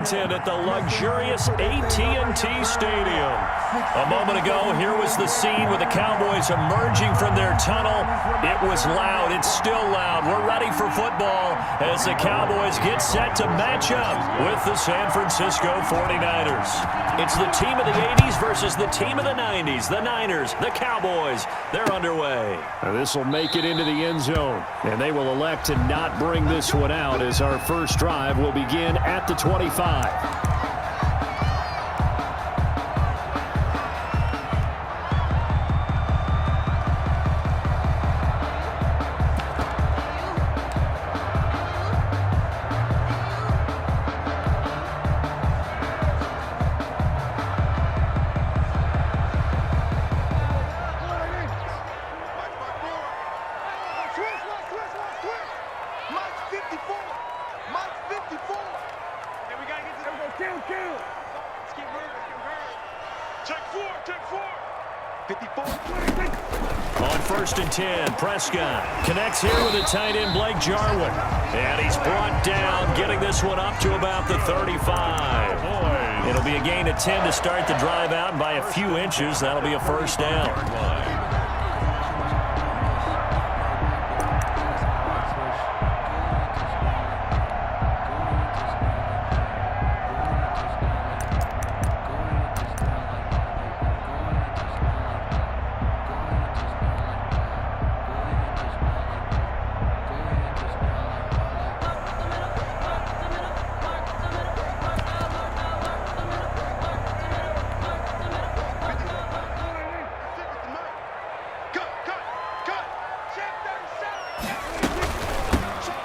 At the luxurious AT&T Stadium. A moment ago, here was the scene with the Cowboys emerging from their tunnel. It was loud. It's still loud. We're ready for football as the Cowboys get set to match up with the San Francisco 49ers. It's the team of the 80s versus the team of the 90s. The Niners, the Cowboys, they're underway. This will make it into the end zone, and they will elect to not bring this one out as our first drive will begin at the 25. On 1st and 10, Prescott connects here with a tight end, Blake Jarwin. And he's brought down, getting this one up to about the 35. It'll be a gain of 10 to start the drive out, and by a few inches, that'll be a first down.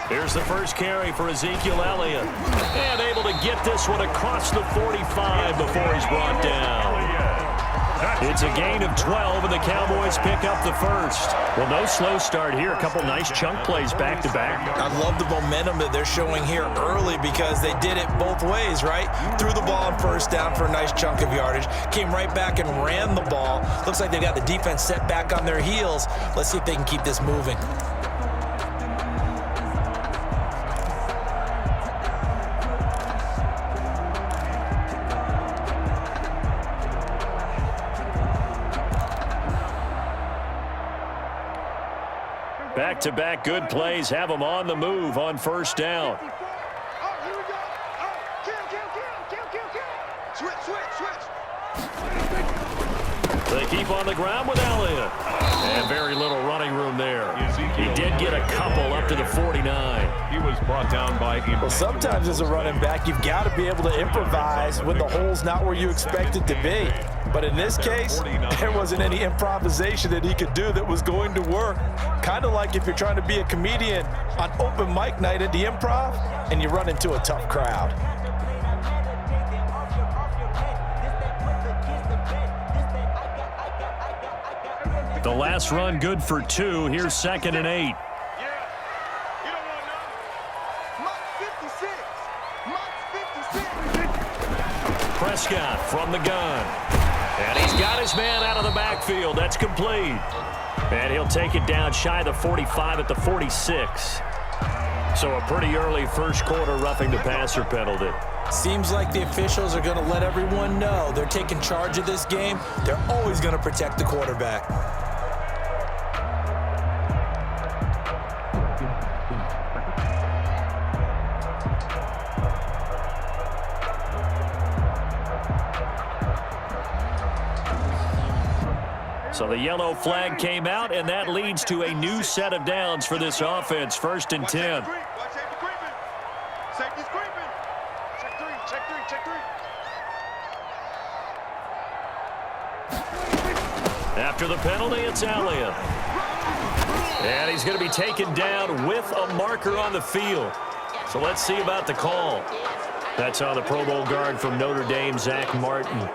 Here's the first carry for Ezekiel Elliott. And able to get this one across the 45 before he's brought down. It's a gain of 12, and the Cowboys pick up the first. Well, no slow start here. A couple nice chunk plays back-to-back. I love the momentum that they're showing here early because they did it both ways, right? Threw the ball on first down for a nice chunk of yardage. Came right back and ran the ball. Looks like they got the defense set back on their heels. Let's see if they can keep this moving. Back-to-back good plays have them on the move on first down. They keep on the ground with Elliott. And very little running room there. He did get a couple up to the 49. He was brought down by him. Well, sometimes as a running back, you've got to be able to improvise when the hole's not where you expect it to be. But in this case, there wasn't any improvisation that he could do that was going to work. Kind of like if you're trying to be a comedian on open mic night at the Improv and you run into a tough crowd. The last run good for 2. Here's 2nd and 8. Prescott from the gun. And he's got his man out of the backfield. That's complete. And he'll take it down shy of the 45 at the 46. So a pretty early first quarter roughing the passer penalty. Seems like the officials are going to let everyone know they're taking charge of this game. They're always going to protect the quarterback. So the yellow flag came out, and that leads to a new set of downs for this offense. 1st and 10. After the penalty, it's Elliott. And he's going to be taken down with a marker on the field. So let's see about the call. That's on the Pro Bowl guard from Notre Dame, Zach Martin.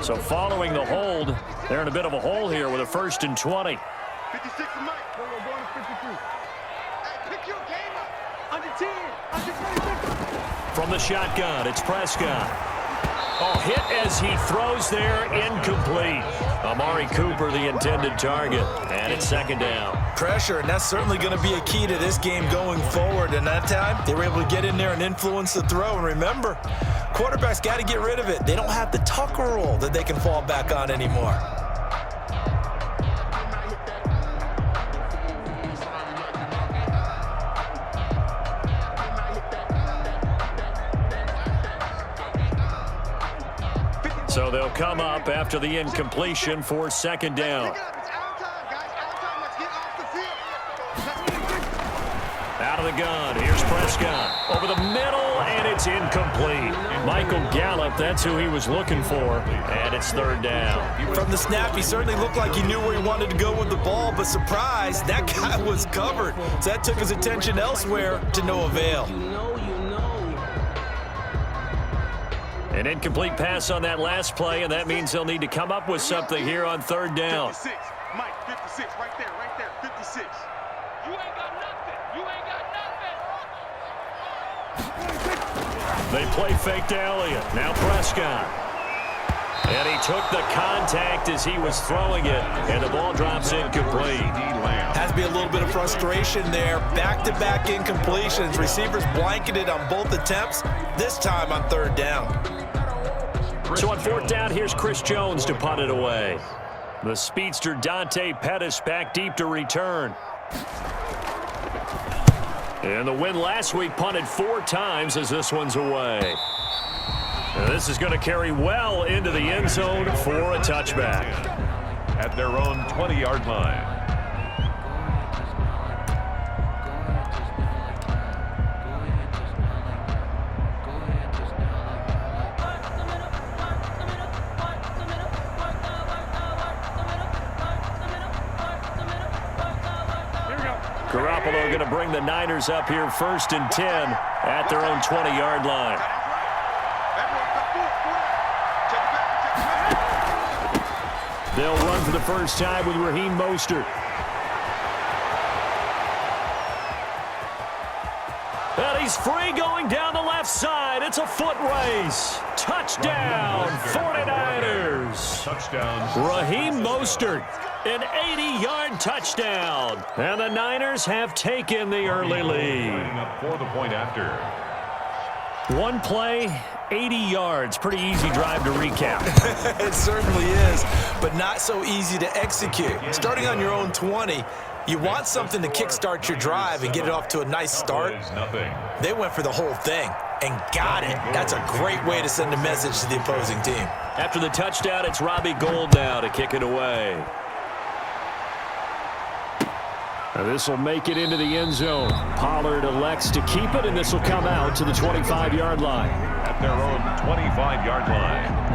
So following the hold, They're in a bit of a hole here with a 1st and 20. 56 to Mike. We're going to 53. Hey, pick your game up. Under 10. Under 26. From the shotgun, it's Prescott. Oh, hit as he throws there, incomplete. Amari Cooper, the intended target, and it's 2nd down. Pressure, and that's certainly going to be a key to this game going forward. And that time, they were able to get in there and influence the throw. And remember, quarterbacks got to get rid of it. They don't have the Tucker rule that they can fall back on anymore. So they'll come up after the incompletion for 2nd down. Out of the gun, here's Prescott. Over the middle, and it's incomplete. Michael Gallup, that's who he was looking for, and it's 3rd down. From the snap, he certainly looked like he knew where he wanted to go with the ball, but surprise, that guy was covered. So that took his attention elsewhere to no avail. An incomplete pass on that last play, and that means they'll need to come up with something here on 3rd down. 56. Mike, 56. Right there, 56. You ain't got nothing. You ain't got nothing. They play fake to Elliott. Now Prescott. And he took the contact as he was throwing it, and the ball drops incomplete. Has to be a little bit of frustration there. Back-to-back incompletions. Receivers blanketed on both attempts, this time on 3rd down. So on 4th down, here's Chris Jones to punt it away. The speedster Dante Pettis back deep to return. And the win last week punted 4 times as this one's away. And this is going to carry well into the end zone for a touchback. At their own 20-yard line. Garoppolo going to bring the Niners up here 1st and 10 at their own 20-yard line. They'll run for the first time with Raheem Mostert. And he's free going down the left side. It's a foot race. Touchdown, 49ers. Touchdown. Raheem Mostert, an 80-yard touchdown. And the Niners have taken the early lead. Up for the point after. One play, 80 yards. Pretty easy drive to recap. It certainly is, but not so easy to execute. Starting on your own 20, you want something to kickstart your drive and get it off to a nice start. They went for the whole thing and got it. That's a great way to send a message to the opposing team. After the touchdown, it's Robbie Gould now to kick it away. This will make it into the end zone. Pollard elects to keep it, and this will come out to the 25-yard line. At their own 25-yard line.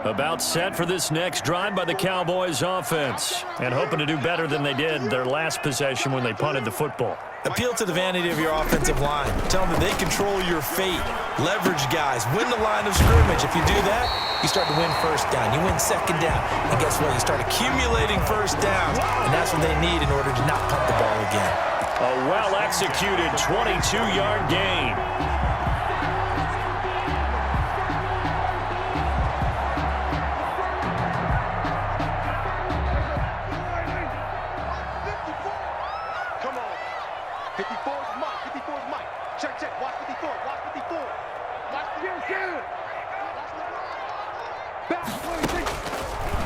About set for this next drive by the Cowboys offense, and hoping to do better than they did their last possession when they punted the football. Appeal to the vanity of your offensive line. Tell them that they control your fate. Leverage guys. Win the line of scrimmage. If you do that, you start to win 1st down. You win 2nd down. And guess what? You start accumulating 1st downs, and that's what they need in order to not punt the ball again. A well-executed 22-yard gain.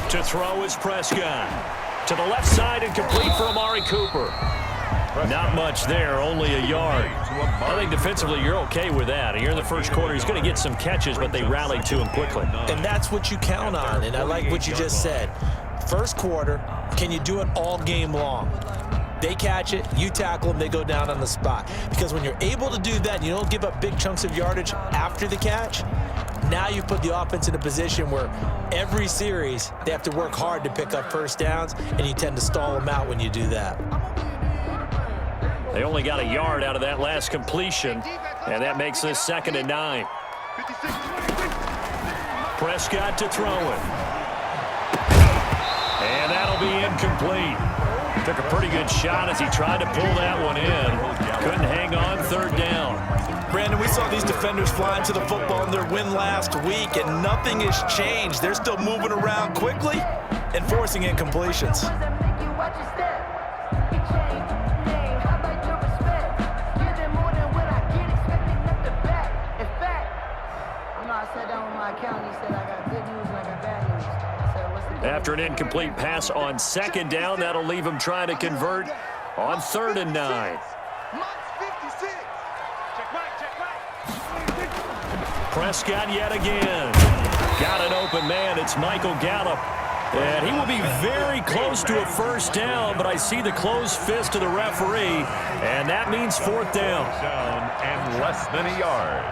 To throw is Prescott. To the left side and complete for Amari Cooper. Not much there, only a yard. I think defensively you're okay with that. Here in the first quarter, he's going to get some catches, but they rallied to him quickly. And that's what you count on, and I like what you just said. First quarter, can you do it all game long? They catch it, you tackle them, they go down on the spot. Because when you're able to do that, you don't give up big chunks of yardage after the catch. Now you put the offense in a position where every series they have to work hard to pick up first downs, and you tend to stall them out when you do that. They only got a yard out of that last completion, and that makes this 2nd and 9. Prescott to throw it. And that'll be incomplete. Took a pretty good shot as he tried to pull that one in. Couldn't hang on 3rd down. Brandon, we saw these defenders fly into the football in their win last week, and nothing has changed. They're still moving around quickly and forcing incompletions. After an incomplete pass on 2nd down, that'll leave him trying to convert on 3rd and 9. Prescott yet again. Got an open man. It's Michael Gallup. And he will be very close to a first down, but I see the closed fist of the referee, and that means 4th down. Down and less than a yard.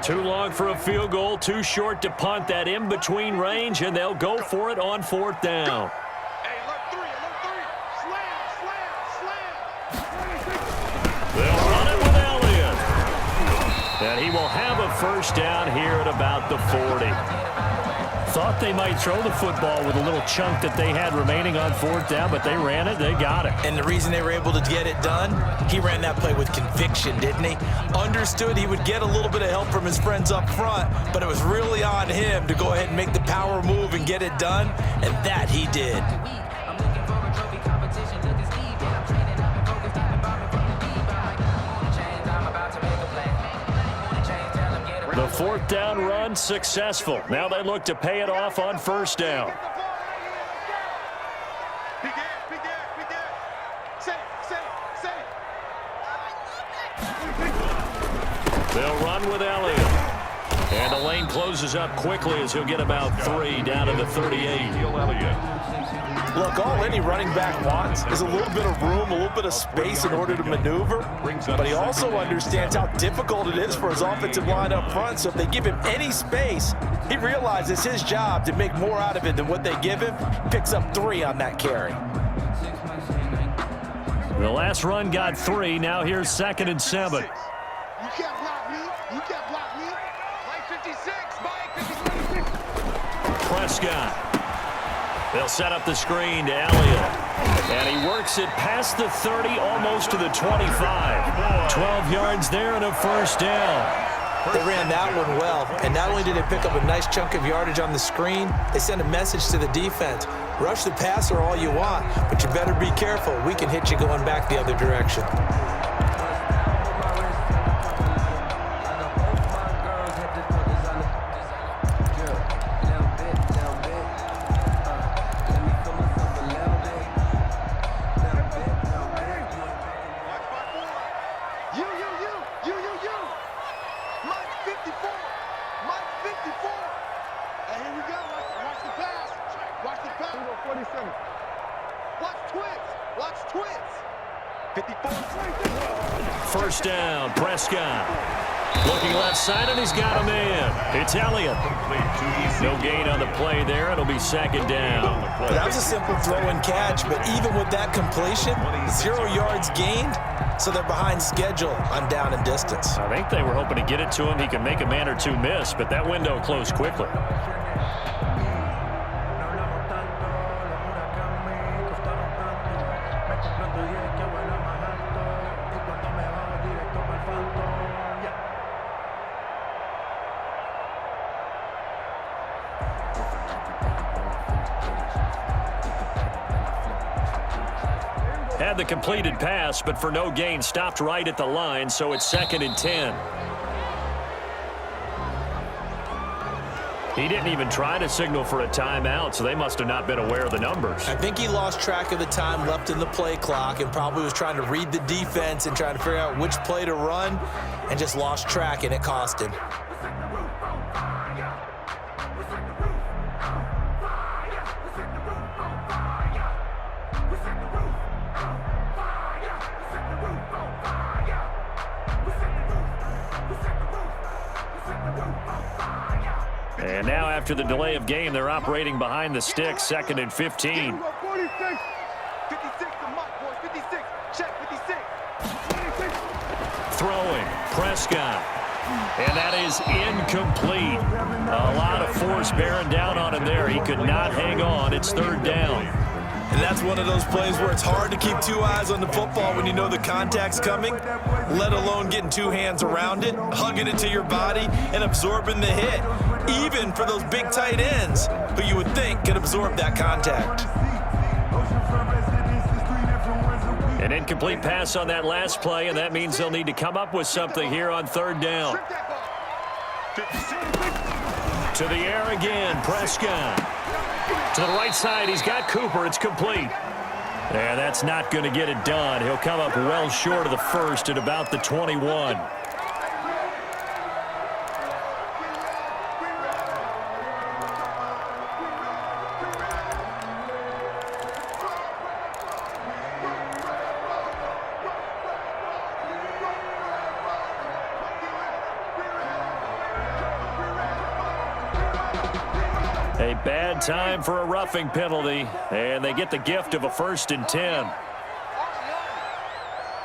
Too long for a field goal, too short to punt. That in-between range, and they'll go for it on 4th down. They'll run it with Elliott. And he will have a first down here at about the 40. Thought they might throw the football with a little chunk that they had remaining on 4th down, but they ran it, they got it. And the reason they were able to get it done, he ran that play with conviction, didn't he? Understood he would get a little bit of help from his friends up front, but it was really on him to go ahead and make the power move and get it done, and that he did. The 4th down run successful. Now they look to pay it off on 1st down. They'll run with Elliott. And the lane closes up quickly as he'll get about 3 down to the 38. Look, all any running back wants is a little bit of room, a little bit of space in order to maneuver. But he also understands how difficult it is for his offensive line up front. So if they give him any space, he realizes his job to make more out of it than what they give him. Picks up 3 on that carry. The last run got 3. Now here's 2nd and 7. You can't block me. You can't block me. Mike 56. Mike 56. Prescott. They'll set up the screen to Elliott. And he works it past the 30, almost to the 25. 12 yards there and a first down. They ran that one well, and not only did they pick up a nice chunk of yardage on the screen, they sent a message to the defense. Rush the passer all you want, but you better be careful. We can hit you going back the other direction. First down, Prescott. Looking left side, and he's got a man. It's Elliott. No gain on the play there. It'll be 2nd down. That was a simple throw and catch, but even with that completion, 0 yards gained, so they're behind schedule on down and distance. I think they were hoping to get it to him. He could make a man or two miss, but that window closed quickly. Had the completed pass, but for no gain, stopped right at the line, so it's 2nd and 10. He didn't even try to signal for a timeout, so they must have not been aware of the numbers. I think he lost track of the time left in the play clock and probably was trying to read the defense and trying to figure out which play to run and just lost track, and it cost him. after the delay of game. They're operating behind the stick, 2nd and 15. 46. 56 to Mike, boys. 56. Check 56. 26. Throwing, Prescott. And that is incomplete. A lot of force bearing down on him there. He could not hang on. It's 3rd down. And that's one of those plays where it's hard to keep 2 eyes on the football when you know the contact's coming, let alone getting 2 hands around it, hugging it to your body, and absorbing the hit, even for those big tight ends who you would think could absorb that contact. An incomplete pass on that last play, and that means they'll need to come up with something here on 3rd down. To the air again, Prescott. To the right side, he's got Cooper. It's complete. And that's not going to get it done. He'll come up well short of the first at about the 21. A bad time for a roughing penalty, and they get the gift of a 1st and 10.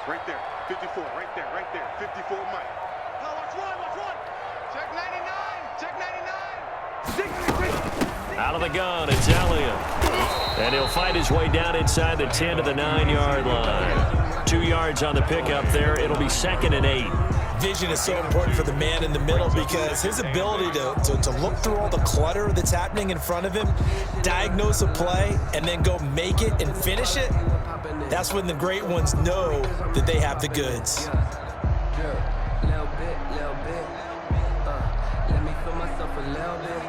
Right there. 54. Right there. 54, Mike. No, watch one. Check 99. Out of the gun, it's Elliott. And he'll fight his way down inside the 10 to the 9-yard line. 2 yards on the pickup there. It'll be 2nd and 8. Vision is so important for the man in the middle because his ability to look through all the clutter that's happening in front of him, diagnose a play, and then go make it and finish it, that's when the great ones know that they have the goods. Little bit. Let me feel myself a little bit.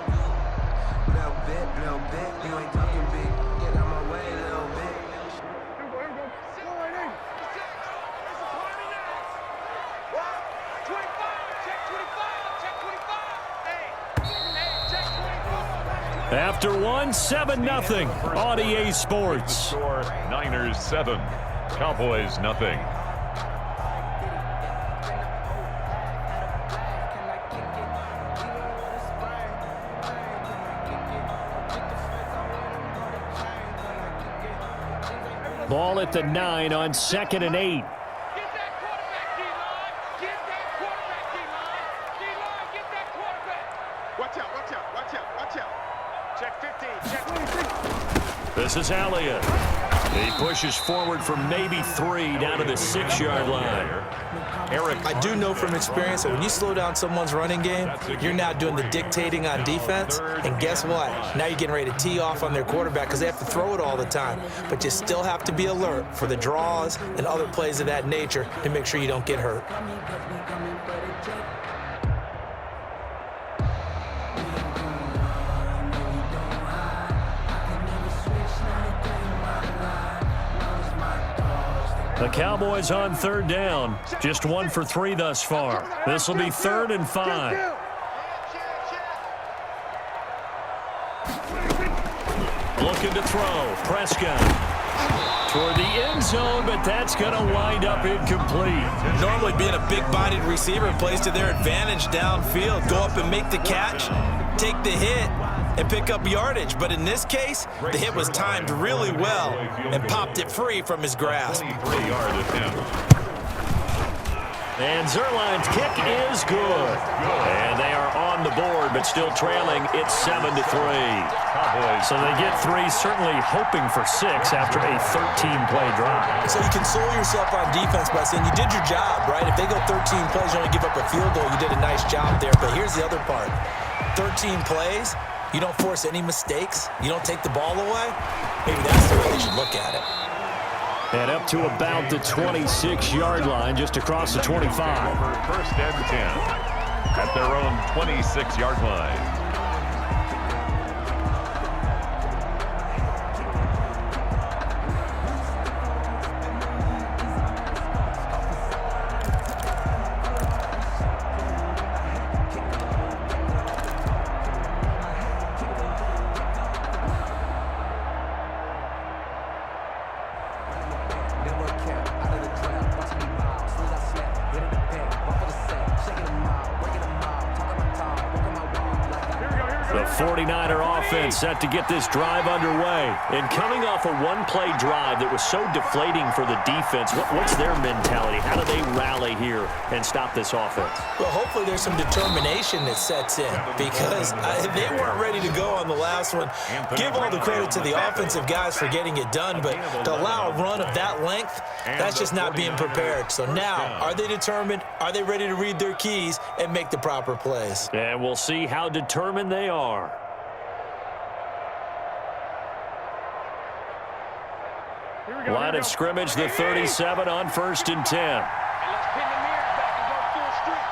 You ain't talking big. Get out my way a little bit. After 7-0 on EA Sports. Score Niners 7, Cowboys nothing. Ball at the 9 on 2nd and 8. Get that quarterback, D-line. Get that quarterback, D-line. D-line, get that quarterback. Watch out. Check 15. Check 26. This is Elliott. He pushes forward for maybe 3 down to the 6-yard line. I do know from experience that when you slow down someone's running game, you're now doing the dictating on defense. And guess what? Now you're getting ready to tee off on their quarterback because they have to throw it all the time. But you still have to be alert for the draws and other plays of that nature to make sure you don't get hurt. The Cowboys on 3rd down. Just 1 for 3 thus far. This will be 3rd and 5. Looking to throw. Prescott. Toward the end zone, but that's going to wind up incomplete. Normally being a big-bodied receiver plays to their advantage downfield. Go up and make the catch, take the hit, and pick up yardage. But in this case, the hit was timed really well and popped it free from his grasp. 23-yard attempt. And Zerline's kick is good. And they are on the board, but still trailing. It's 7-3. So they get 3, certainly hoping for 6 after a 13-play drive. So you console yourself on defense by saying you did your job, right? If they go 13 plays, you only give up a field goal, you did a nice job there. But here's the other part. 13 plays, you don't force any mistakes, you don't take the ball away. Maybe that's the way they should look at it. And up to about the 26-yard line, just across the 25. 1st and 10 at their own 26-yard line. The 49er offense set to get this drive underway. And coming off a one-play drive that was so deflating for the defense, what's their mentality? How do they rally here and stop this offense? Well, hopefully there's some determination that sets in because they weren't ready to go on the last one. Give all the credit to the offensive guys for getting it done, but to allow a run of that length, that's just not being prepared. So now, are they determined? Are they ready to read their keys and make the proper plays? And we'll see how determined they are. Line of scrimmage, the 37 on 1st and 10. Let's pin the mirrors back and go full street.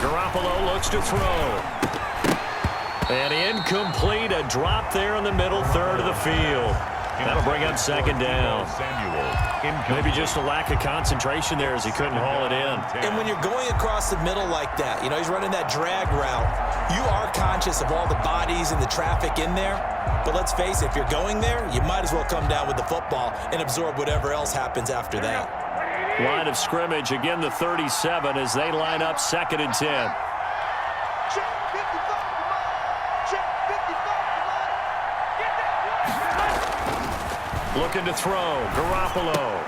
Garoppolo looks to throw. And incomplete, a drop there in the middle third of the field. That'll bring up 2nd down. Maybe just a lack of concentration there as he couldn't haul it in. And when you're going across the middle like that, you know, he's running that drag route, you are conscious of all the bodies and the traffic in there. But let's face it, if you're going there, you might as well come down with the football and absorb whatever else happens after that. Line of scrimmage, again the 37 as they line up 2nd and 10. Check 55, check 55. Looking to throw, Garoppolo.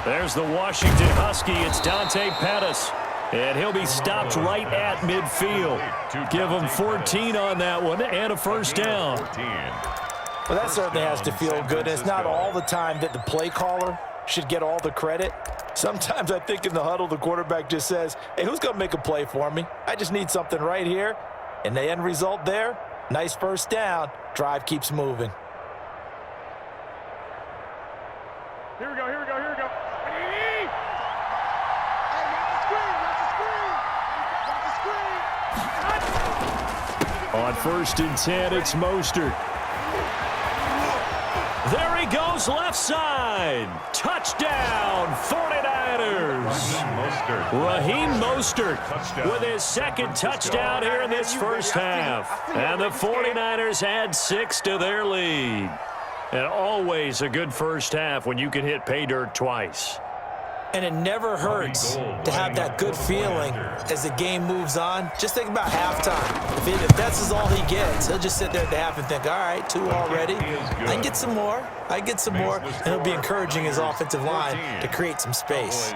There's the Washington Husky, it's Dante Pettis. And he'll be stopped right at midfield. Give him 14 on that one and a 1st down. Well, that certainly has to feel good. It's not all the time that the play caller should get all the credit. Sometimes I think in the huddle, the quarterback just says, hey, who's going to make a play for me? I just need something right here. And the end result there, nice 1st down. Drive keeps moving. Here we go, here we go, here we go. On 1st and 10, it's Mostert. There he goes, left side. Touchdown, 49ers. Raheem Mostert with his 2nd touchdown here in this 1st half. And the 49ers add 6 to their lead. And always a good 1st half when you can hit pay dirt twice. And it never hurts to have that good feeling as the game moves on. Just think about halftime. If that's all he gets, he'll just sit there at the half and think, all right, 2 already. I can get some more. I get some more. And he'll be encouraging his offensive line to create some space.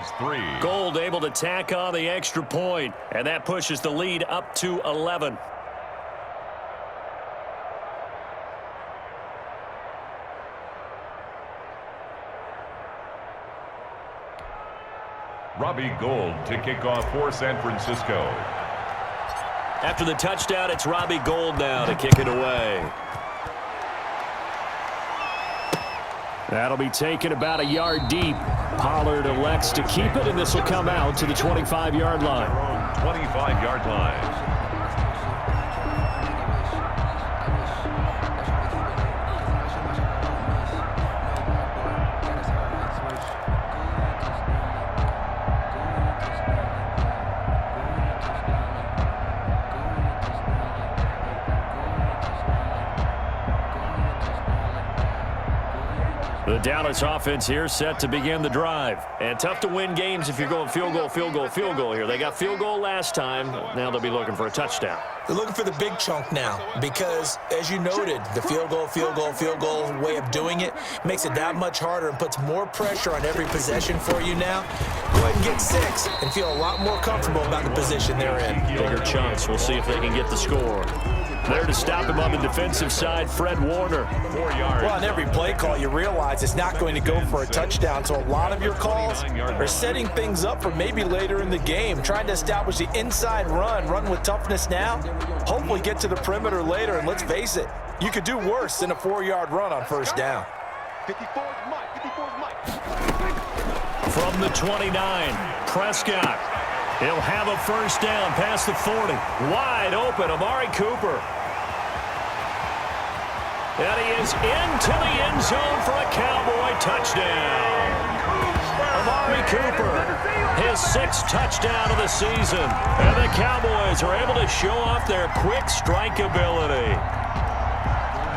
Gold able to tack on the extra point, and that pushes the lead up to 11. Robbie Gould to kick off for San Francisco. After the touchdown, it's Robbie Gould now to kick it away. That'll be taken about a yard deep. Pollard elects to keep it, and this will come out to the 25-yard line. 25-yard line. The Dallas offense here set to begin the drive. And tough to win games if you're going field goal, field goal, field goal here. They got field goal last time. Now they'll be looking for a touchdown. They're looking for the big chunk now because, as you noted, the field goal, field goal, field goal way of doing it makes it that much harder and puts more pressure on every possession for you now. Go ahead and get 6 and feel a lot more comfortable about the position they're in. Bigger chunks. We'll see if they can get the score. There to stop him on the defensive side, Fred Warner. 4 yards. Well, on every play call, you realize it's not going to go for a touchdown, so a lot of your calls are setting things up for maybe later in the game, trying to establish the inside run with toughness now, hopefully get to the perimeter later, and let's face it, you could do worse than a 4-yard run on 1st down. 54's Mike, 54's Mike. From the 29, Prescott. He'll have a 1st down past the 40. Wide open, Amari Cooper. And he is into the end zone for a Cowboy touchdown. Amari Cooper, his 6th touchdown of the season. And the Cowboys are able to show off their quick strike ability.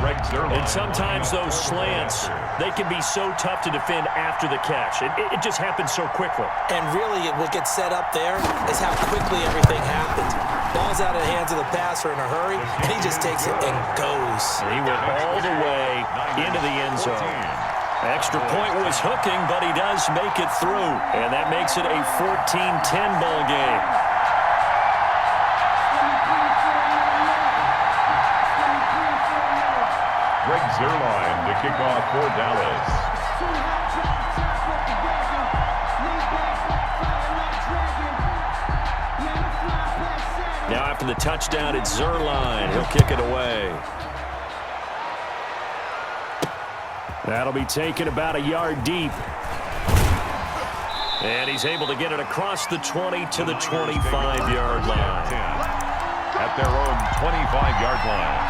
And sometimes those slants, they can be so tough to defend after the catch. It just happens so quickly. And really, what gets set up there is how quickly everything happens. Ball's out of the hands of the passer in a hurry, and he just takes it and goes. He went all the way into the end zone. Extra point was hooking, but he does make it through. And that makes it a 14-10 ball game. Greg Zuerlein to kick off for Dallas. Now after the touchdown, it's Zuerlein. He'll kick it away. That'll be taken about a yard deep. And he's able to get it across the 20 to the 25-yard line. At their own 25-yard line.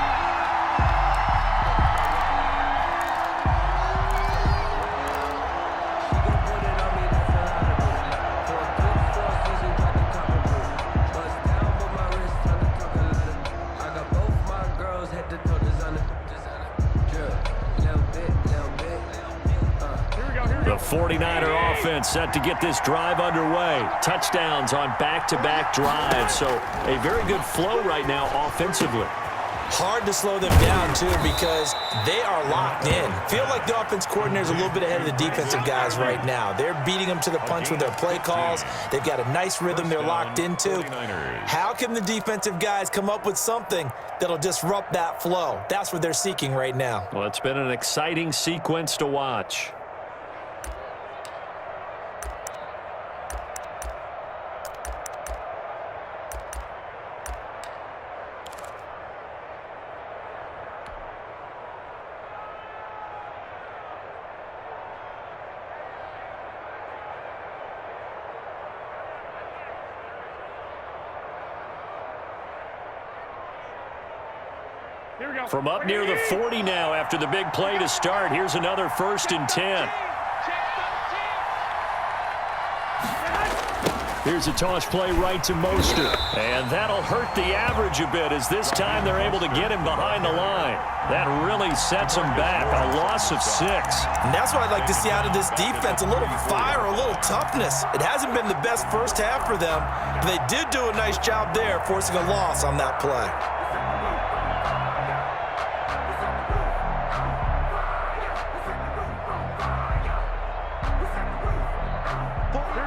The 49er offense set to get this drive underway. Touchdowns on back-to-back drives. So a very good flow right now offensively. Hard to slow them down, too, because they are locked in. Feel like the offense coordinator is a little bit ahead of the defensive guys right now. They're beating them to the punch with their play calls. They've got a nice rhythm they're locked into. How can the defensive guys come up with something that'll disrupt that flow? That's what they're seeking right now. Well, it's been an exciting sequence to watch. From up near the 40 now after the big play to start. Here's another 1st and 10. Here's a toss play right to Mostert. And that'll hurt the average a bit as this time they're able to get him behind the line. That really sets him back. A loss of 6. And that's what I'd like to see out of this defense. A little fire, a little toughness. It hasn't been the best first half for them, but they did do a nice job there forcing a loss on that play.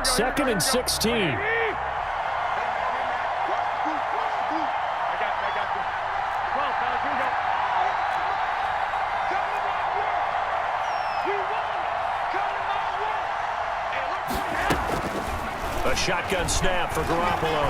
2nd and 16. I got you. 12, fellas, here we go. Come to my work. We won. Come to my work. Hey, look what happened. A shotgun snap for Garoppolo.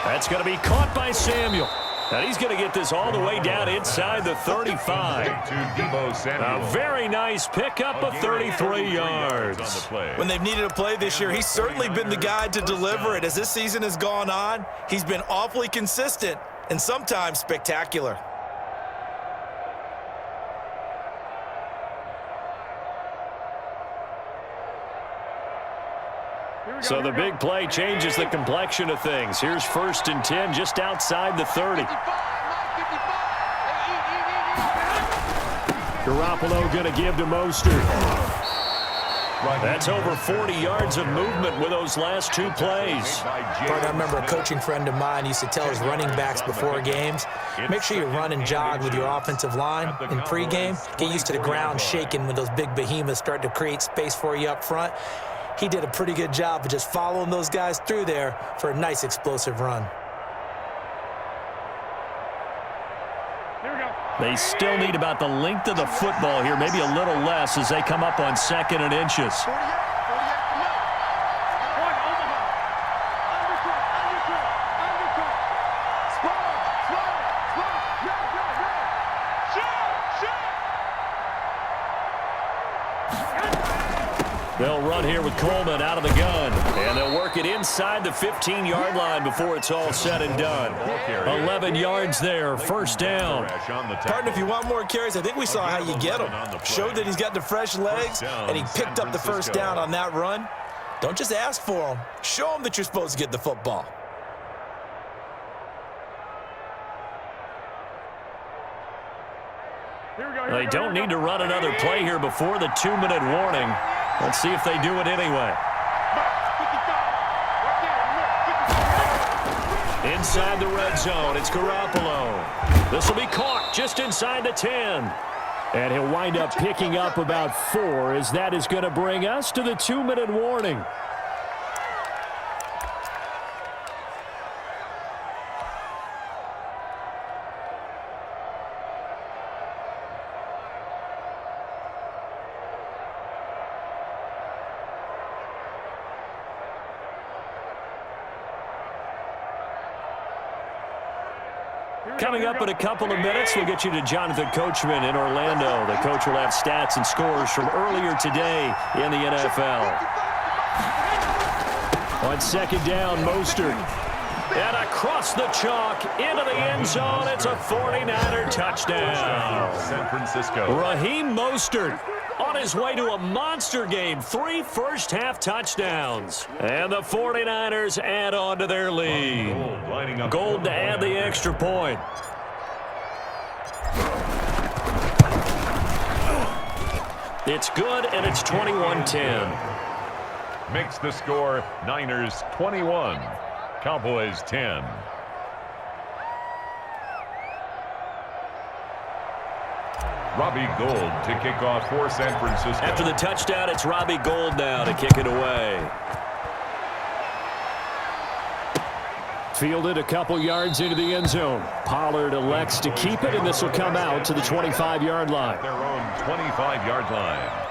That's going to be caught by Samuel. And he's going to get this all the way down inside the 35. A very nice pickup of 33 yards. When they've needed a play this year, he's certainly been the guy to deliver it. As this season has gone on, he's been awfully consistent and sometimes spectacular. So the big play changes the complexion of things. Here's 1st and 10 just outside the 30. Garoppolo going to give to Mostert. That's over 40 yards of movement with those last 2 plays. I remember a coaching friend of mine used to tell his running backs before games, make sure you run and jog with your offensive line in pregame. Get used to the ground shaking when those big behemoths start to create space for you up front. He did a pretty good job of just following those guys through there for a nice explosive run. Here we go. They still need about the length of the football here, maybe a little less as they come up on 2nd and inches. 48, come on. Point, Omaha. Undercut. Spot. Shoot. They'll run here with Coleman out of the gun. And they'll work it inside the 15-yard line before it's all said and done. 11 yards there, 1st down. Partner, if you want more carries, I think we saw how you get him. Showed that he's got the fresh legs, and he picked up the 1st down on that run. Don't just ask for him. Show him that you're supposed to get the football. They don't need to run another play here before the 2-minute warning. Let's see if they do it anyway. Inside the red zone, it's Garoppolo. This will be caught just inside the 10. And he'll wind up picking up about 4, as that is going to bring us to the 2-minute warning. Coming up in a couple of minutes, we'll get you to Jonathan Coachman in Orlando. The coach will have stats and scores from earlier today in the NFL. On second down, Mostert. And across the chalk, into the end zone, it's a 49er touchdown. San Francisco. Raheem Mostert on his way to a monster game. 3 first-half touchdowns. And the 49ers add on to their lead. Gold to add the extra point. It's good, and it's 21-10. Makes the score Niners 21, Cowboys 10. Robbie Gould to kick off for San Francisco. After the touchdown, it's Robbie Gould now to kick it away. Fielded a couple yards into the end zone. Pollard elects to keep it, and this will come out to the 25-yard line. Their own 25-yard line.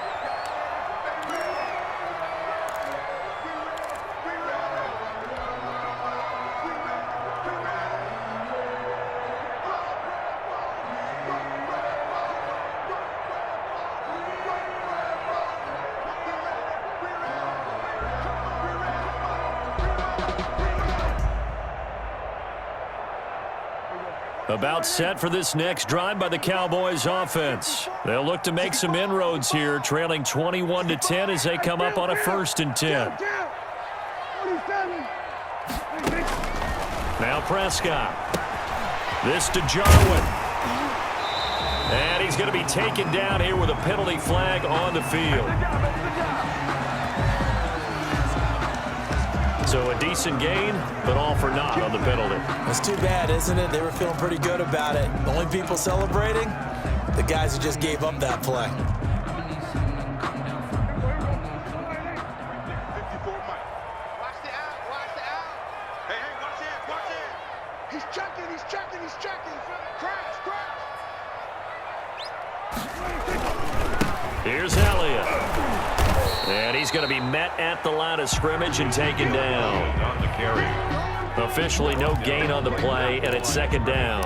About set for this next drive by the Cowboys offense. They'll look to make some inroads here, trailing 21-10 as they come up on a 1st and 10. Now Prescott. This to Jarwin. And he's going to be taken down here with a penalty flag on the field. So a decent gain, but all for naught on the penalty. That's too bad, isn't it? They were feeling pretty good about it. The only people celebrating, the guys who just gave up that play. 54 Mike. Watch the out, watch the out. Hey, watch it, watch it. He's checking, he's checking, he's checking. Crash, crash. Here's Elliott. And he's going to be met at the line of scrimmage and taken down. On the carry. Officially no gain on the play, and it's 2nd down.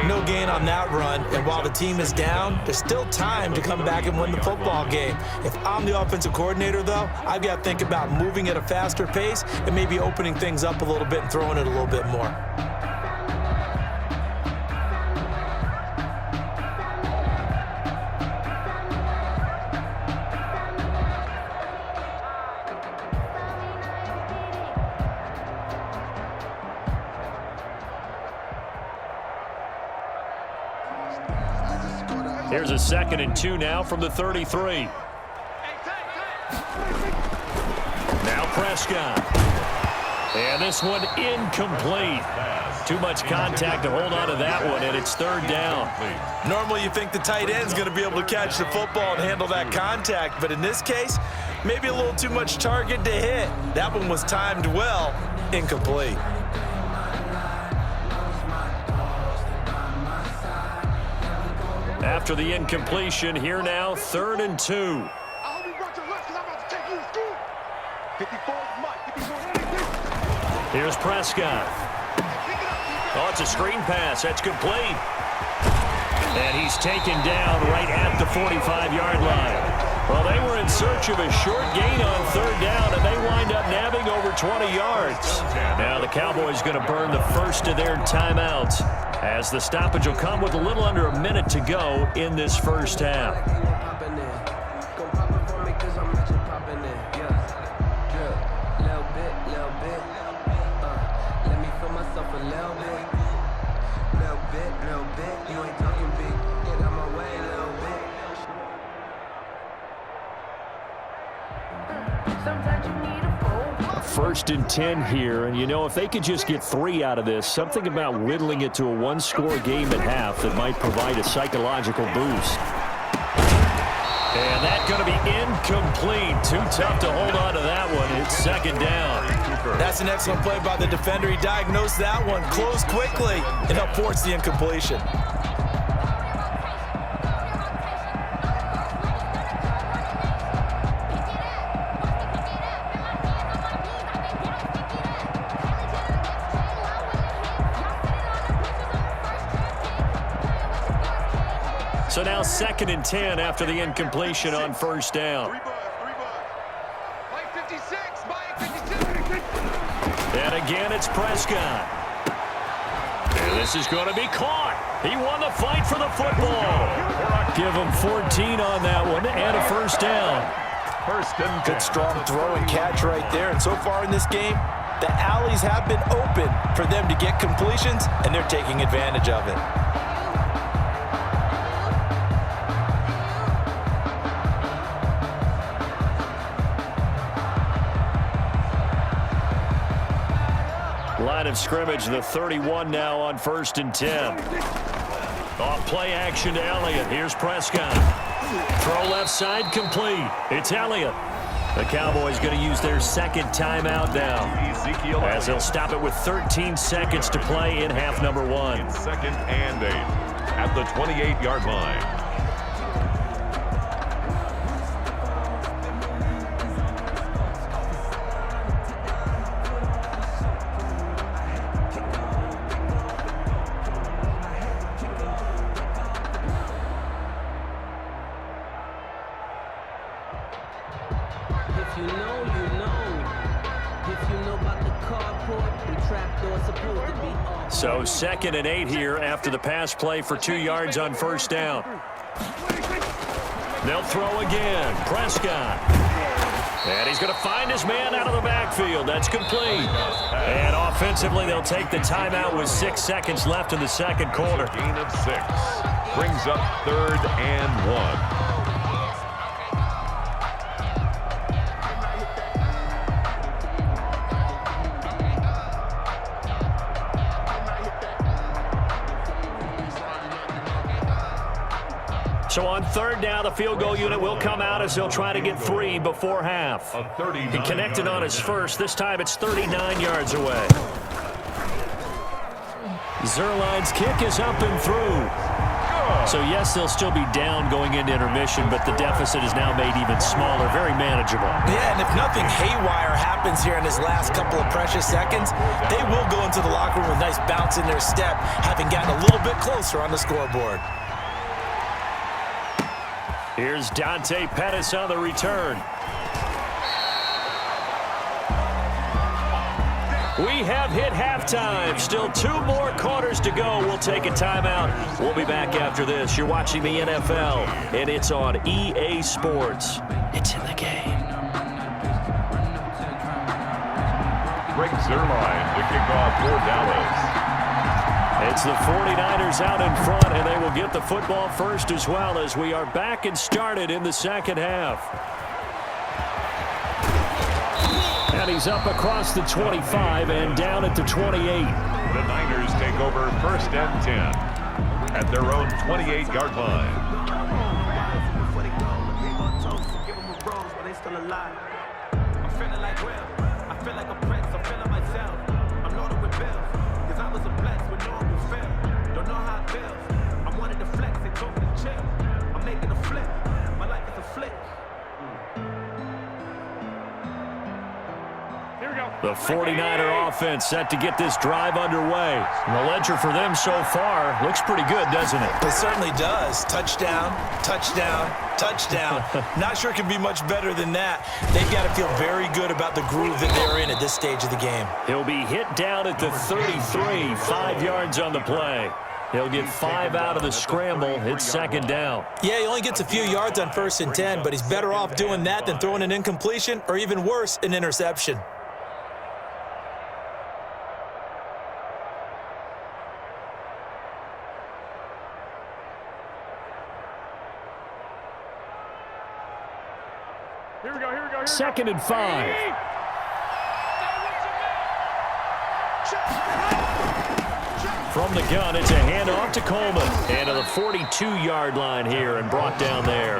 No gain on that run, and while the team is down, there's still time to come back and win the football game. If I'm the offensive coordinator, though, I've got to think about moving at a faster pace and maybe opening things up a little bit and throwing it a little bit more. Here's a 2nd and 2 now from the 33. Now Prescott. And this one incomplete. Too much contact to hold on to that one, and it's 3rd down. Normally you think the tight end's going to be able to catch the football and handle that contact, but in this case, maybe a little too much target to hit. That one was timed well, incomplete. After the incompletion, here now, 3rd and 2. I hope you brought your lunch because I'm about to take you to school. 54 Mike, 54. Here's Prescott. Oh, it's a screen pass. That's complete. And he's taken down right at the 45-yard line. Well, they were in search of a short gain on 3rd down, and they wind up nabbing over 20 yards. Now the Cowboys going to burn the first of their timeouts, as the stoppage will come with a little under a minute to go in this first half. Little bit, you ain't talking big, get out my way, First and 10 here, and if they could just get 3 out of this, something about whittling it to a one-score game at half that might provide a psychological boost. And that's going to be incomplete. Too tough to hold on to that one. It's second down. That's an excellent play by the defender. He diagnosed that one, closed quickly, and helped force the incompletion. So now second and 10 after the incompletion on first down. Mike 56, Mike 56. And again, it's Prescott. And this is going to be caught. He won the fight for the football. Give him 14 on that one and a first down. First and 10. Good strong throw and catch right there. And so far in this game, the alleys have been open for them to get completions, and they're taking advantage of it. Line of scrimmage, the 31 now on first and 10. Off play action to Elliott. Here's Prescott. Throw left side complete. It's Elliott. The Cowboys going to use their second timeout now, as they'll stop it with 13 seconds to play in half number 1. Second and 8 at the 28-yard line. So second and 8 here after the pass play for 2 yards on first down. They'll throw again. Prescott. And he's going to find his man out of the backfield. That's complete. And offensively, they'll take the timeout with 6 seconds left in the second quarter. Gain of 6. Brings up third and 1. So on third down, the field goal unit will come out as they'll try to get 3 before half. He connected on his first. This time it's 39 yards away. Zerline's kick is up and through. So yes, they'll still be down going into intermission, but the deficit is now made even smaller, very manageable. Yeah, and if nothing haywire happens here in his last couple of precious seconds, they will go into the locker room with a nice bounce in their step, having gotten a little bit closer on the scoreboard. Here's Dante Pettis on the return. We have hit halftime. Still 2 more quarters to go. We'll take a timeout. We'll be back after this. You're watching the NFL, and it's on EA Sports. It's in the game. Greg Zerline to kick off for Dallas. It's the 49ers out in front, and they will get the football first as well as we are back and started in the second half. And he's up across the 25 and down at the 28. The Niners take over first and 10 at their own 28-yard line. I'm feeling like Will. I feel like a prince. I'm feeling myself. I'm loaded with bills. Cause I was a blessed with no one will fail. Don't know how it feels. I wanted to flex. They told me to chill. I'm making a flip. My life is a flick. The 49er offense set to get this drive underway. And the ledger for them so far looks pretty good, doesn't it? It certainly does. Touchdown, touchdown, touchdown. Not sure it can be much better than that. They've got to feel very good about the groove that they're in at this stage of the game. He'll be hit down at the 33, 5 yards on the play. He'll get 5 out of the scramble. It's second down. Yeah, he only gets a few yards on first and 10, but he's better off doing that than throwing an incompletion or even worse, an interception. Here we go. Second and 5. From the gun, it's a handoff to Coleman. And to the 42-yard line here and brought down there.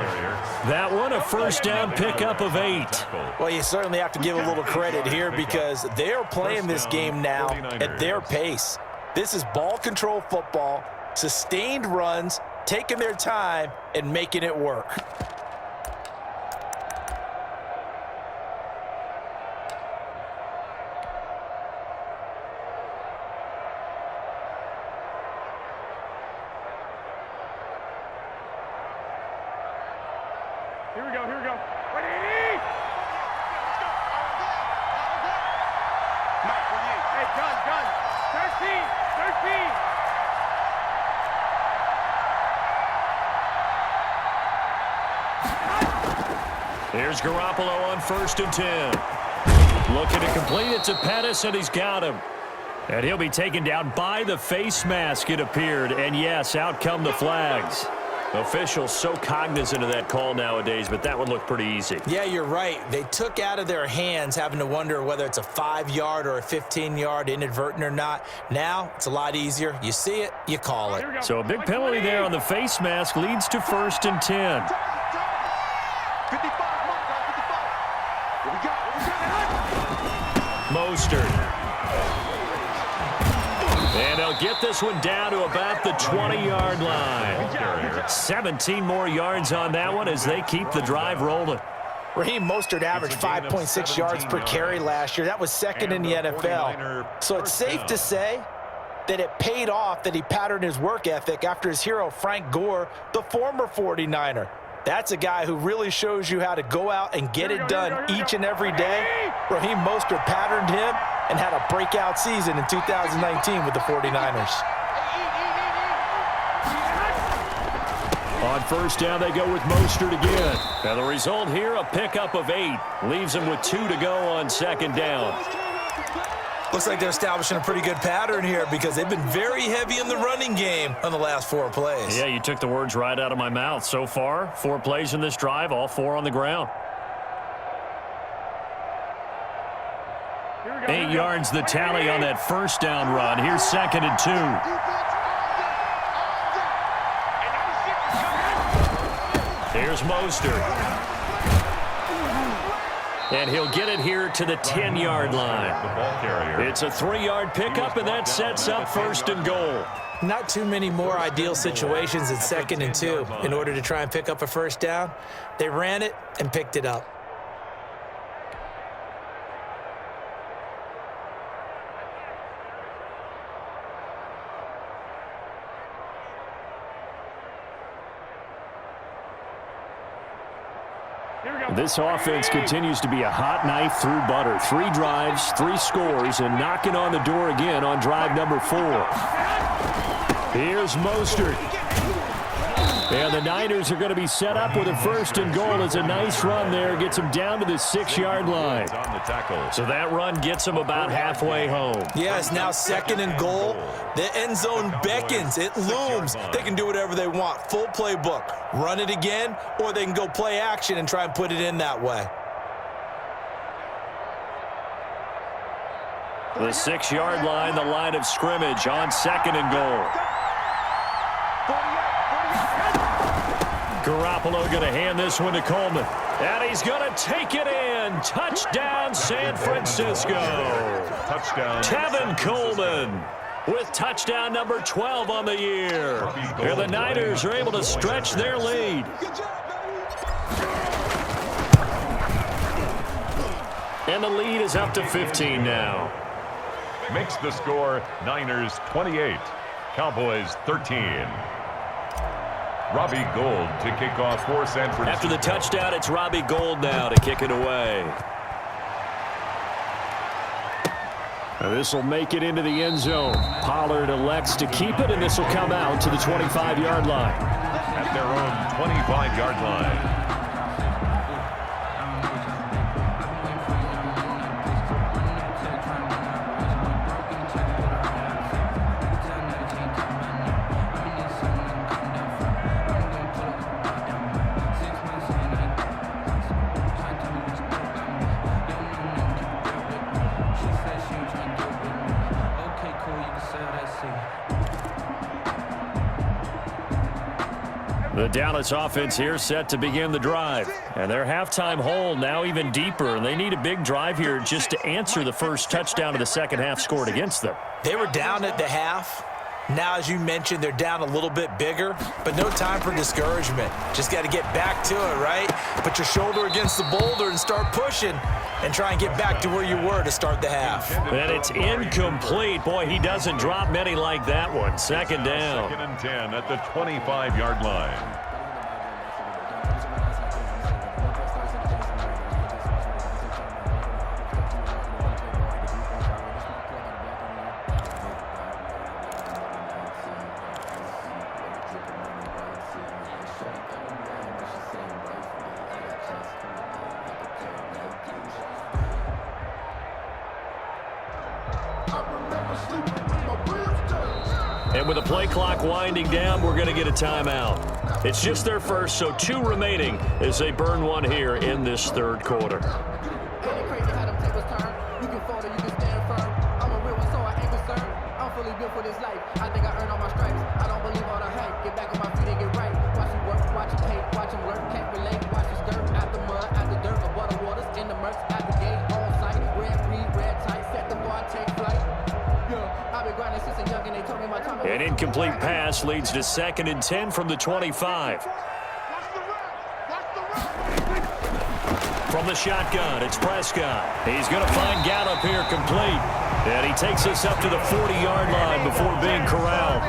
That one, a first down pickup of 8. Well, you certainly have to give a little credit here because they are playing this game now at their pace. This is ball control football, sustained runs, taking their time, and making it work. Here we go. Ready? Mike, for you. Hey, gun. 13. Here's Garoppolo on 1st and 10. Looking to complete it to Pettis, and he's got him. And he'll be taken down by the face mask, it appeared. And yes, out come the flags. Officials so cognizant of that call nowadays, but that one looked pretty easy. Yeah, you're right. They took out of their hands having to wonder whether it's a 5-yard or a 15-yard inadvertent or not. Now, it's a lot easier. You see it, you call it. So a big penalty there on the face mask leads to 1st and 10. 55, Here we go. Mostert. And they'll get this one down to about the 20-yard line. 17 more yards on that one as they keep the drive rolling. Raheem Mostert averaged 5.6 yards per carry last year. That was second in the NFL. So it's safe to say that it paid off that he patterned his work ethic after his hero Frank Gore, the former 49er. That's a guy who really shows you how to go out and get it done each and every day. Raheem Mostert patterned him and had a breakout season in 2019 with the 49ers. On 1st down, they go with Mostert again. And the result here, a pickup of 8. Leaves them with 2 to go on 2nd down. Looks like they're establishing a pretty good pattern here because they've been very heavy in the running game on the last 4 plays. Yeah, you took the words right out of my mouth. So far, 4 plays in this drive, all 4 on the ground. 8 yards the tally on that 1st down run. Here's 2nd and 2. Here's Mostert. And he'll get it here to the 10-yard line. It's a 3-yard pickup, and that sets up 1st and goal. Not too many more ideal situations at 2nd and 2 in order to try and pick up a 1st down. They ran it and picked it up. This offense continues to be a hot knife through butter. 3 drives, 3 scores, and knocking on the door again on drive number 4. Here's Mostert. And the Niners are going to be set up with a 1st and goal. It's a nice run there. Gets them down to the 6-yard line. So that run gets them about halfway home. Yeah, it's now 2nd and goal. The end zone beckons. It looms. They can do whatever they want. Full playbook. Run it again, or they can go play action and try and put it in that way. The 6-yard line, the line of scrimmage on 2nd and goal. Garoppolo going to hand this one to Coleman. And he's going to take it in. Touchdown, San Francisco. Touchdown. Tevin Coleman with touchdown number 12 on the year. And the Niners are able to stretch their lead. And the lead is up to 15 now. Makes the score Niners 28, Cowboys 13. Robbie Gould to kick off for San Francisco. After the touchdown, it's Robbie Gould now to kick it away. This will make it into the end zone. Pollard elects to keep it, and this will come out to the 25-yard line. At their own 25-yard line. The Dallas offense here set to begin the drive. And their halftime hole now even deeper. And they need a big drive here just to answer the first touchdown of the second half scored against them. They were down at the half. Now, as you mentioned, they're down a little bit bigger, but no time for discouragement. Just got to get back to it, right? Put your shoulder against the boulder and start pushing and try and get back to where you were to start the half. And it's incomplete. Boy, he doesn't drop many like that one. Second down. Second and 10 at the 25-yard line. And with the play clock winding down, we're going to get a timeout. It's just their first, so 2 remaining as they burn one here in this third quarter. An incomplete pass leads to 2nd and 10 from the 25. From the shotgun, it's Prescott. He's going to find Gallup here complete. And he takes us up to the 40-yard line before being corralled.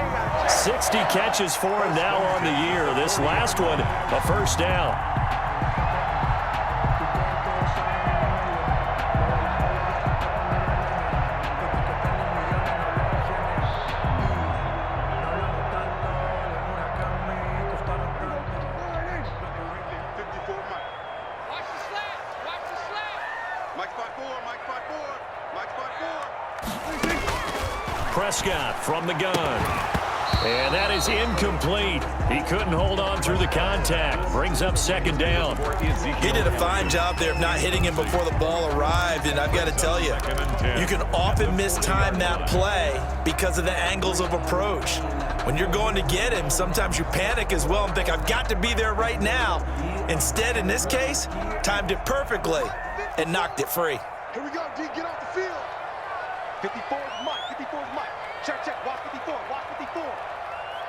60 catches for him now on the year. This last one, a first down. Prescott from the gun. And that is incomplete. He couldn't hold on through the contact. Brings up 2nd down. He did a fine job there of not hitting him before the ball arrived, and I've got to tell you, you can often mistime that play because of the angles of approach. When you're going to get him, sometimes you panic as well and think, I've got to be there right now. Instead, in this case, timed it perfectly and knocked it free. Here we go, D. Get off the field. 54 is Mike. 54 is Mike. Check. Watch 54. Watch 54. All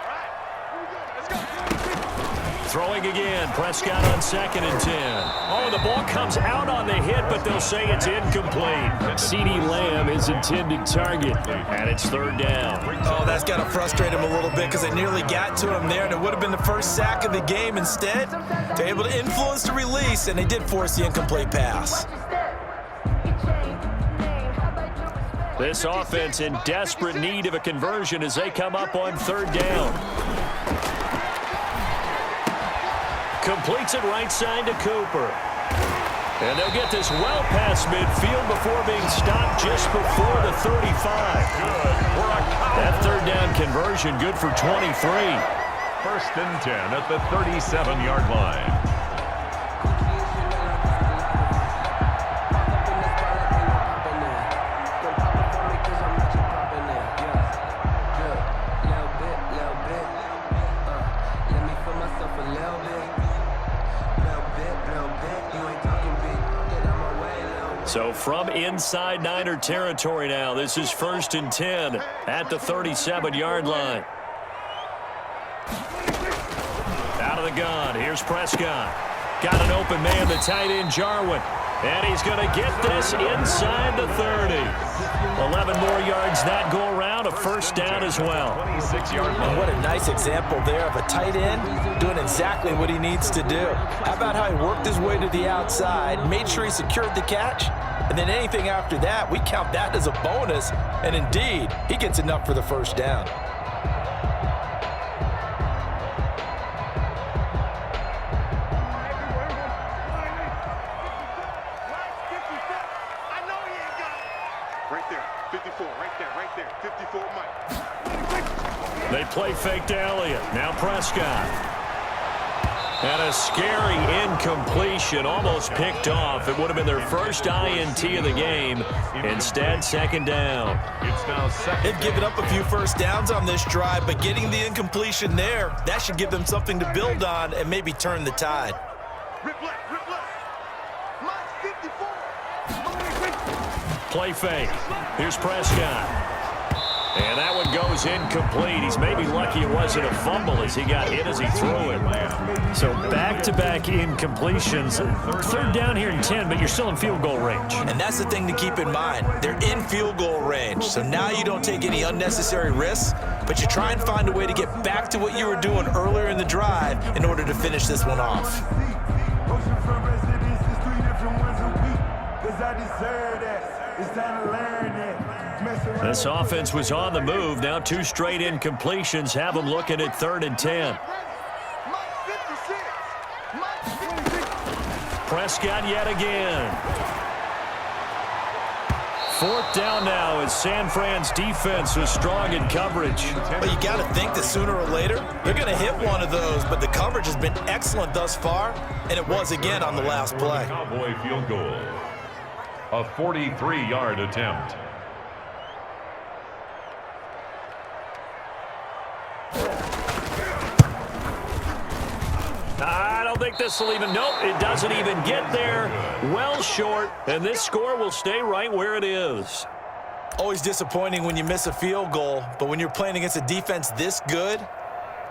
right. Here we go. Let's go. Throwing again. Prescott on 2nd and 10. Oh, the ball comes out on the hit, but they'll say it's incomplete. CeeDee Lamb is intended target, and it's 3rd down. Oh, that's got to frustrate him a little bit because they nearly got to him there, and it would have been the first sack of the game. Instead, they're able to influence the release, and they did force the incomplete pass. This offense in desperate need of a conversion as they come up on 3rd down. Completes it right side to Cooper. And they'll get this well past midfield before being stopped just before the 35. That 3rd down conversion good for 23. 1st and 10 at the 37-yard line. So from inside Niner territory now, this is 1st and 10 at the 37-yard line. Out of the gun, here's Prescott. Got an open man, the tight end Jarwin. And he's going to get this inside the 30. 11 more yards that go around, a 1st down as well. 26-yard line. And what a nice example there of a tight end doing exactly what he needs to do. How about how he worked his way to the outside, made sure he secured the catch, and then anything after that, we count that as a bonus. And indeed, he gets enough for the 1st down. They play fake to Elliott. Now Prescott. And a scary incompletion, almost picked off. It would have been their first INT of the game. Instead, second down. It's now second. They've given up a few first downs on this drive, but getting the incompletion there, that should give them something to build on and maybe turn the tide. Rip left. Mike 54. Play fake. Here's Prescott. And that one goes incomplete. He's maybe lucky it wasn't a fumble as he got hit as he threw it. So back-to-back incompletions. Third down here in 10, but you're still in field goal range. And that's the thing to keep in mind. They're in field goal range. So now you don't take any unnecessary risks, but you try and find a way to get back to what you were doing earlier in the drive in order to finish this one off. This offense was on the move. Now 2 straight incompletions have them looking at 3rd and 10. Prescott yet again. 4th down now as San Fran's defense was strong in coverage. But you got to think that sooner or later, they're going to hit one of those. But the coverage has been excellent thus far, and it was again on the last play. Cowboy field goal. A 43-yard attempt. I don't think this will even, nope, it doesn't even get there. Well short, and this score will stay right where it is. Always disappointing when you miss a field goal, but when you're playing against a defense this good,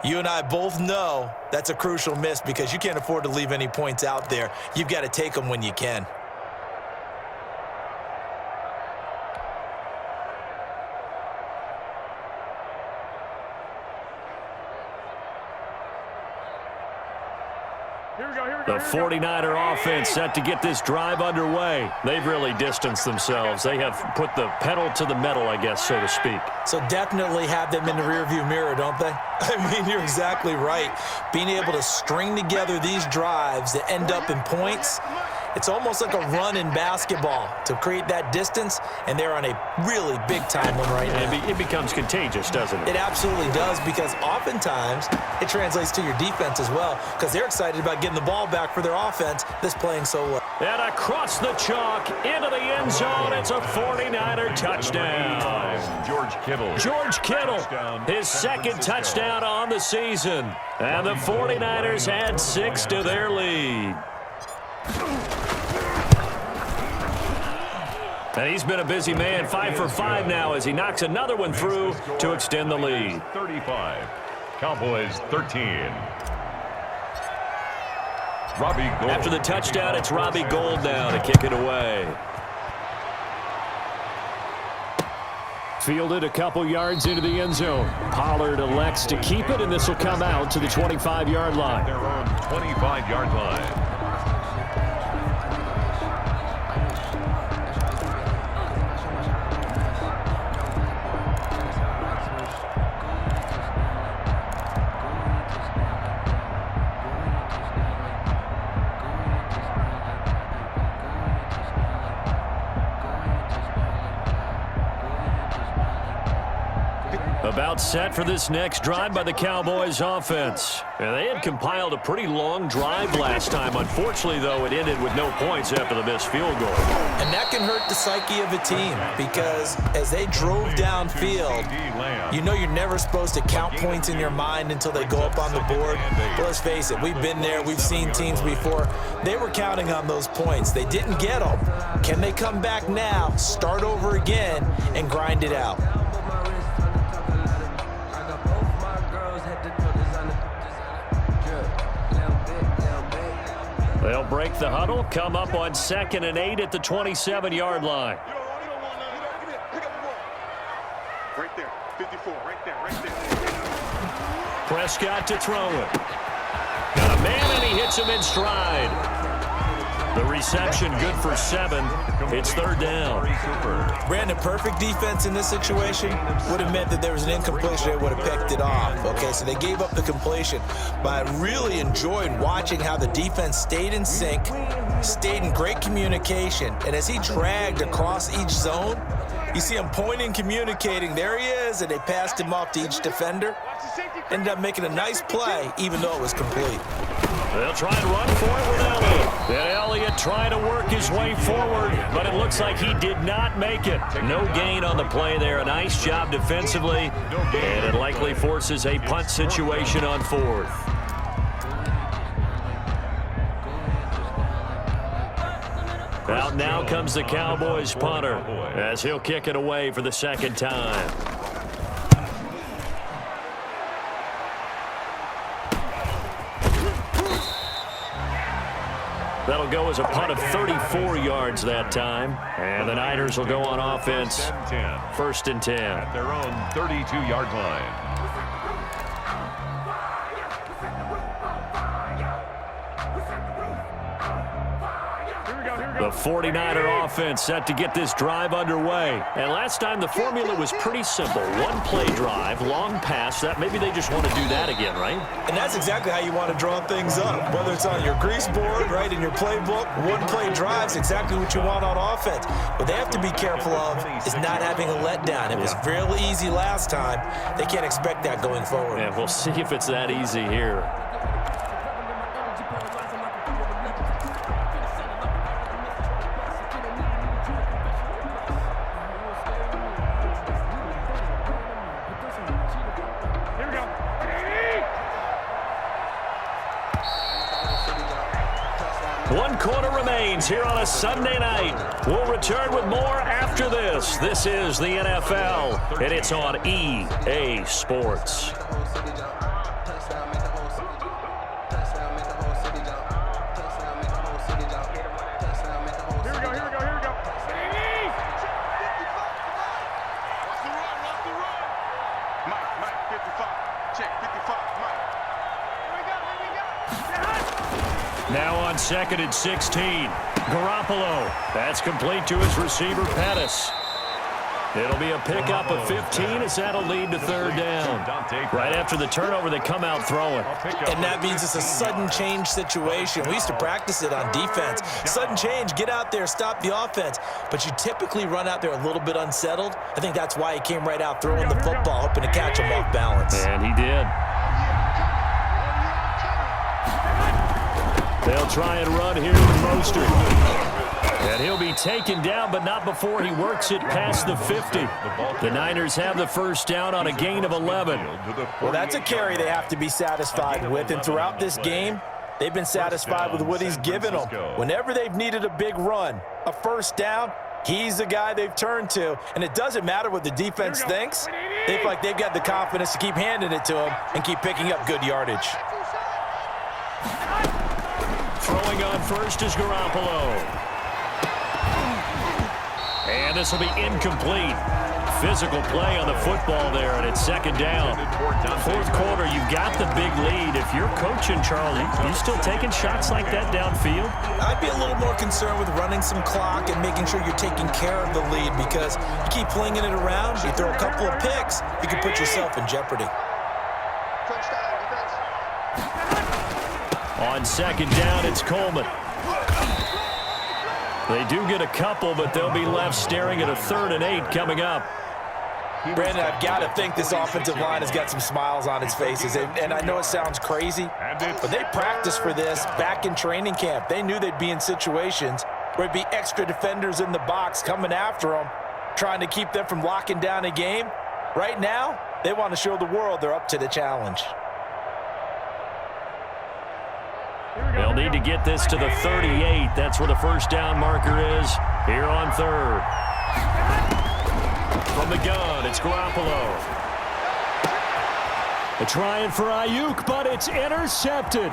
you and I both know that's a crucial miss because you can't afford to leave any points out there. You've got to take them when you can. The 49er offense set to get this drive underway. They've really distanced themselves. They have put the pedal to the metal, I guess, so to speak. So definitely have them in the rearview mirror, don't they? I mean, you're exactly right. Being able to string together these drives that end up in points, it's almost like a run in basketball to create that distance, and they're on a really big-time one right now. It becomes contagious, doesn't it? It absolutely does, because oftentimes it translates to your defense as well, because they're excited about getting the ball back for their offense that's playing so well. And across the chalk, into the end zone, it's a 49er touchdown. George Kittle, his second touchdown on the season. And the 49ers add 6 to their lead. And he's been a busy man, 5 for 5 now as he knocks another one through to extend the lead. 35, Cowboys 13. Robbie Gould. After the touchdown, it's Robbie Gould now to kick it away. Fielded a couple yards into the end zone. Pollard elects to keep it, and this will come out to the 25-yard line. Their own 25-yard line. About set for this next drive by the Cowboys offense. And they had compiled a pretty long drive last time. Unfortunately, though, it ended with no points after the missed field goal. And that can hurt the psyche of a team because as they drove downfield, you know you're never supposed to count points in your mind until they go up on the board. But let's face it, we've been there. We've seen teams before. They were counting on those points. They didn't get them. Can they come back now, start over again, and grind it out? They'll break the huddle, come up on 2nd and 8 at the 27-yard line. Right there, 54, right there. Prescott to throw it. Got a man, and he hits him in stride. The reception good for 7. It's 3rd down. Brandon, perfect defense in this situation would have meant that there was an incompletion. They would have picked it off. Okay, so they gave up the completion. But I really enjoyed watching how the defense stayed in sync, stayed in great communication. And as he dragged across each zone, you see him pointing, communicating. There he is, and they passed him off to each defender. Ended up making a nice play, even though it was complete. They'll try and run for it with Elliott. And Elliott trying to work his way forward, but it looks like he did not make it. No gain on the play there. A nice job defensively, and it likely forces a punt situation on 4th. Out now comes the Cowboys punter as he'll kick it away for the second time. That'll go as a punt of 34 yards that time. And the Niners will go on offense. 1st and 10. At their own 32-yard line. The 49er offense set to get this drive underway. And last time the formula was pretty simple. One play drive, long pass. That maybe they just want to do that again, right? And that's exactly how you want to draw things up. Whether it's on your grease board, right, in your playbook, one play drive is exactly what you want on offense. What they have to be careful of is not having a letdown. It was real easy last time. They can't expect that going forward. Yeah, we'll see if it's that easy here. One quarter remains here on a Sunday night. We'll return with more after this. This is the NFL, and it's on EA Sports. Now on 2nd and 16. Garoppolo. That's complete to his receiver, Pettis. It'll be a pickup of 15 as that'll lead to 3rd down. Right after the turnover, they come out throwing. And that means it's a sudden change situation. We used to practice it on defense. Sudden change, get out there, stop the offense. But you typically run out there a little bit unsettled. I think that's why he came right out throwing the football, hoping to catch him off balance. And he did. They'll try and run here with Mostert. And he'll be taken down, but not before he works it past the 50. The Niners have the 1st down on a gain of 11. Well, that's a carry they have to be satisfied with. And throughout this game, they've been satisfied with what he's given them. Whenever they've needed a big run, a 1st down, he's the guy they've turned to. And it doesn't matter what the defense thinks. They feel like they've got the confidence to keep handing it to him and keep picking up good yardage. Throwing on first is Garoppolo. And this will be incomplete. Physical play on the football there, and it's 2nd down. 4th quarter, you've got the big lead. If you're coaching, Charlie, you still taking shots like that downfield? I'd be a little more concerned with running some clock and making sure you're taking care of the lead, because you keep flinging it around, you throw a couple of picks, you can put yourself in jeopardy. On 2nd down, it's Coleman. They do get a couple, but they'll be left staring at a 3rd and 8 coming up. Brandon, I've got to think this offensive line has got some smiles on its faces. And I know it sounds crazy, but they practiced for this back in training camp. They knew they'd be in situations where there'd be extra defenders in the box coming after them, trying to keep them from locking down a game. Right now, they want to show the world they're up to the challenge. They'll need to get this to the 38. That's where the 1st down marker is here on 3rd. From the gun, it's Garoppolo. A trying for Ayuk, but it's intercepted.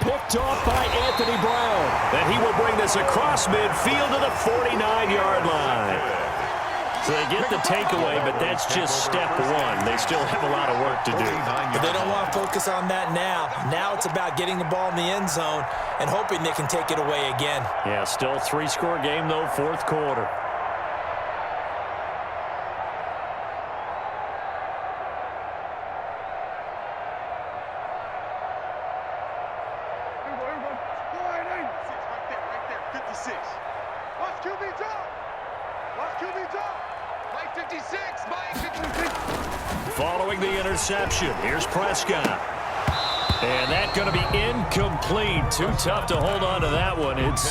Picked off by Anthony Brown. And he will bring this across midfield to the 49-yard line. So they get the takeaway, but that's just step 1. They still have a lot of work to do. But they don't want to focus on that now. Now it's about getting the ball in the end zone and hoping they can take it away again. Yeah, still 3-score game, though, 4th quarter. Right there, 56. Watch QB drop. Watch QB drop. Mike 56. Mike 56. Following the interception, here's Prescott. And that's going to be incomplete. Too tough to hold on to that one. It's